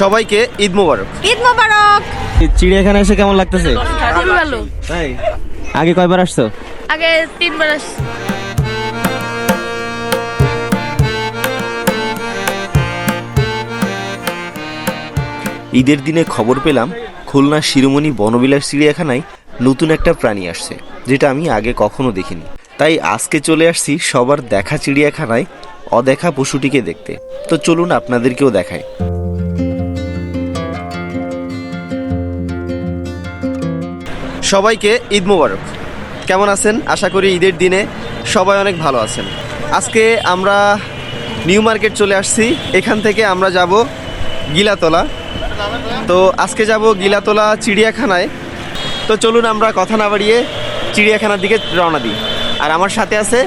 সবাইকে ঈদ মোবারক। ঈদ মোবারক। চিড়িয়াখানা এসে কেমন লাগতেছে? খুবই ভালো। তাই আগে কয়বার আসছো? আগে 3 বার আসছি। ঈদের দিনে খবর পেলাম খুলনা শিরোমণি বনবিলাস চিড়িয়াখানায় নতুন একটা প্রাণী আসছে, যেটা আমি আগে কখনো দেখিনি। তাই আজকে চলে আসছি সবার দেখা চিড়িয়াখানায় অদেখা পশুটিকে দেখতে। তো চলুন আপনাদেরকেও দেখাই। সবাইকে ঈদ মোবারক। কেমন আছেন? আশা করি ঈদের দিনে সবাই অনেক ভালো আছেন। আজকে আমরা নিউ মার্কেট চলে আসছি। এখান থেকে আমরা যাব গিলাতলা। তো আজকে যাব গিলাতলা চিড়িয়াখানায়। তো চলুন আমরা কথা না বাড়িয়ে চিড়িয়াখানার দিকে রওনা দিই। আর আমার সাথে আছে,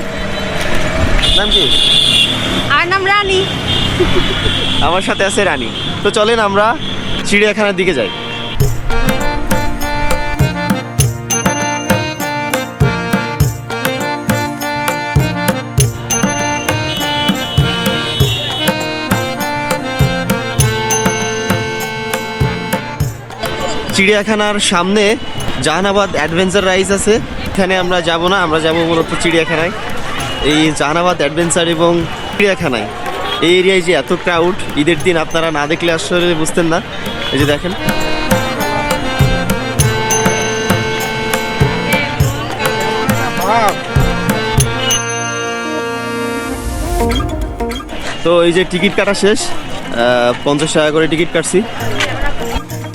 নাম কি? আর নাম রানী। আমার সাথে আছে রানী। তো চলেন আমরা চিড়িয়াখানার দিকে যাই। চিড়িয়াখানার সামনে জাহানাবাদ অ্যাডভেঞ্চার রাইড আছে। এখানে আমরা যাব না, আমরা যাব মূলত চিড়িয়াখানায়। এই জাহানাবাদ অ্যাডভেঞ্চার এবং চিড়িয়াখানায় এই এরিয়ায় যে এত ক্রাউড, ঈদের দিন আপনারা না দেখলে আসলে বুঝতেন না। এই যে দেখেন, তো এই যে টিকিট কাটা শেষ, 50 টাকা করে টিকিট কাটছি।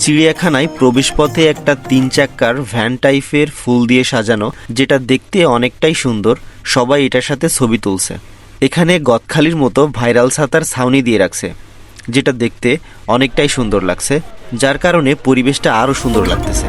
চিড়িয়াখানায় প্রবেশপথে একটা 3 চাক্কার ভ্যান টাইপের ফুল দিয়ে সাজানো, যেটা দেখতে অনেকটাই সুন্দর। সবাই এটার সাথে ছবি তুলছে। এখানে গদখালির মতো ভাইরাল ছাতার ছাউনি দিয়ে রাখছে, যেটা দেখতে অনেকটাই সুন্দর লাগছে, যার কারণে পরিবেশটা আরো সুন্দর লাগতেছে।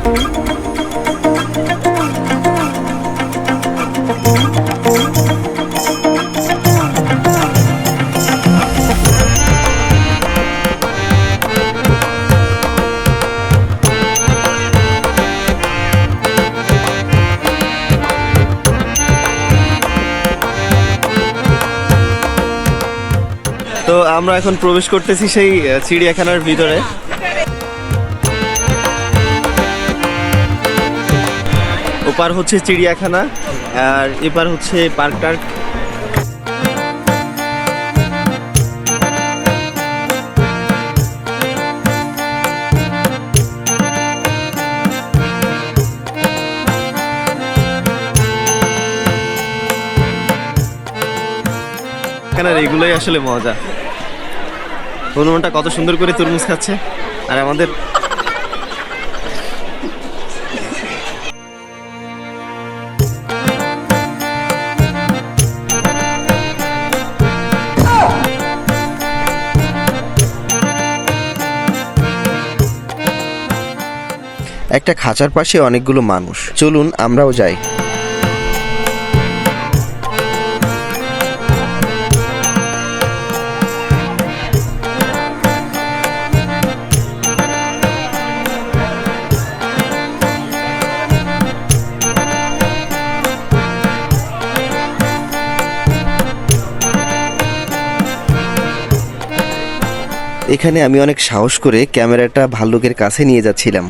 তো আমরা এখন প্রবেশ করতেছি সেই চিড়িয়াখানার ভিতরে। ওপার হচ্ছে চিড়িয়াখানা আর এপার হচ্ছে পার্ক টার্ক। এগুলোই আসলে মজা। হনুমানটা কত সুন্দর করে তরমুজ খাচ্ছে, আর আমাদের একটা খাঁচার পাশে অনেকগুলো মানুষ। চলুন আমরাও যাই। এখানে আমি অনেক সাহস করে ক্যামেরাটা ভাল্লুকের কাছে নিয়ে যাচ্ছিলাম।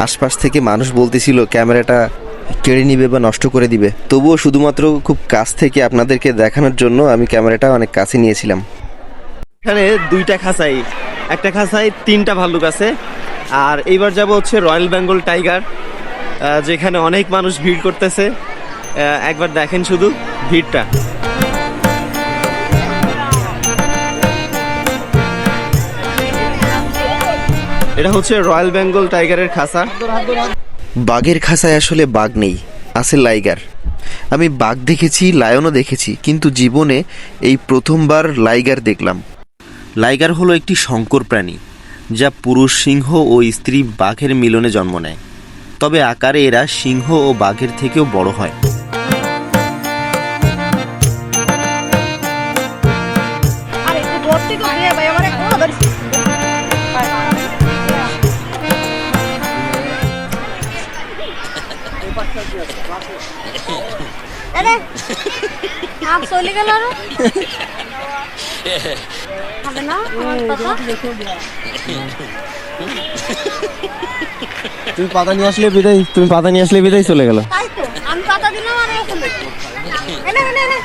আশপাশ থেকে মানুষ বলতেছিল ক্যামেরাটা কেড়ে নিবে বা নষ্ট করে দিবে, তবুও শুধুমাত্র খুব কাছ থেকে আপনাদেরকে দেখানোর জন্য আমি ক্যামেরাটা অনেক কাছে নিয়েছিলাম। এখানে 2টা খাঁচাই, একটা খাঁচায় 3টা ভাল্লুক আছে। আর এইবার যাব হচ্ছে রয়্যাল বেঙ্গল টাইগার, যেখানে অনেক মানুষ ভিড় করতেছে। একবার দেখেন শুধু ভিড়টা। এটা হচ্ছে রয়্যাল বেঙ্গল টাইগারের খাঁচা। বাঘের খাঁচায় আসলে বাঘ নেই, আছে লাইগার। আমি বাঘ দেখেছি, লায়নও দেখেছি, কিন্তু জীবনে এই প্রথমবার লাইগার দেখলাম। লাইগার হলো একটি সংকর প্রাণী, যা পুরুষ সিংহ ও স্ত্রী বাঘের মিলনে জন্ম নেয়। তবে আকারে এরা সিংহ ও বাঘের থেকেও বড় হয়। আরে আপ চলে গেল। হবে না আমার পাতা? তুমি পাতা নিয়ে আসলে বিদায় চলে গেল। তাই তো আমি পাতা দিলাম আর এখন এনে এনে এনে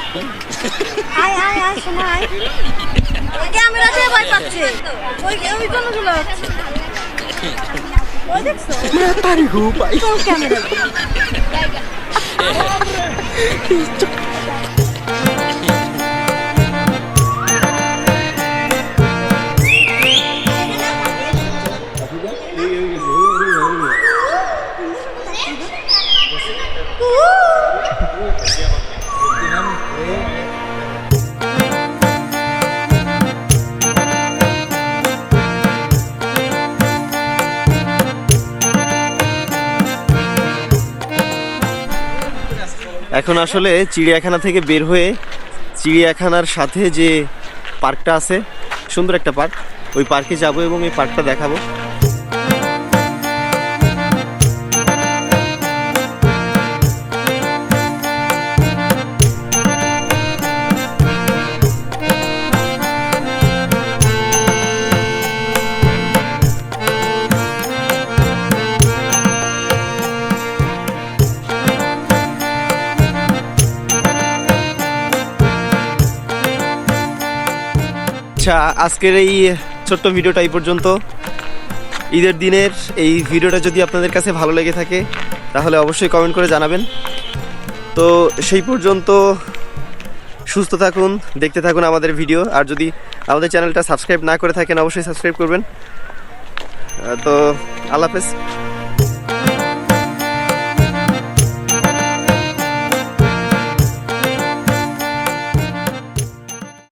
আয় আয় আয় শোনা আয় ওই ক্যামেরা দিয়ে ভয় পাচ্ছে ওই ওই কোনগুলো হচ্ছে ওই দেখছো তোর ক্যামেরা এখন আসলে চিড়িয়াখানা থেকে বের হয়ে চিড়িয়াখানার সাথে যে পার্কটা আছে, সুন্দর একটা পার্ক, ওই পার্কে যাব এবং এই পার্কটা দেখাবো। আচ্ছা, আজকের এই ছোট্ট ভিডিওটা এই পর্যন্ত। ঈদের দিনের এই ভিডিওটা যদি আপনাদের কাছে ভালো লেগে থাকে তাহলে অবশ্যই কমেন্ট করে জানাবেন। তো সেই পর্যন্ত সুস্থ থাকুন, দেখতে থাকুন আমাদের ভিডিও। আর যদি আমাদের চ্যানেলটা সাবস্ক্রাইব না করে থাকেন অবশ্যই সাবস্ক্রাইব করবেন। তো আল্লাহ হাফেজ।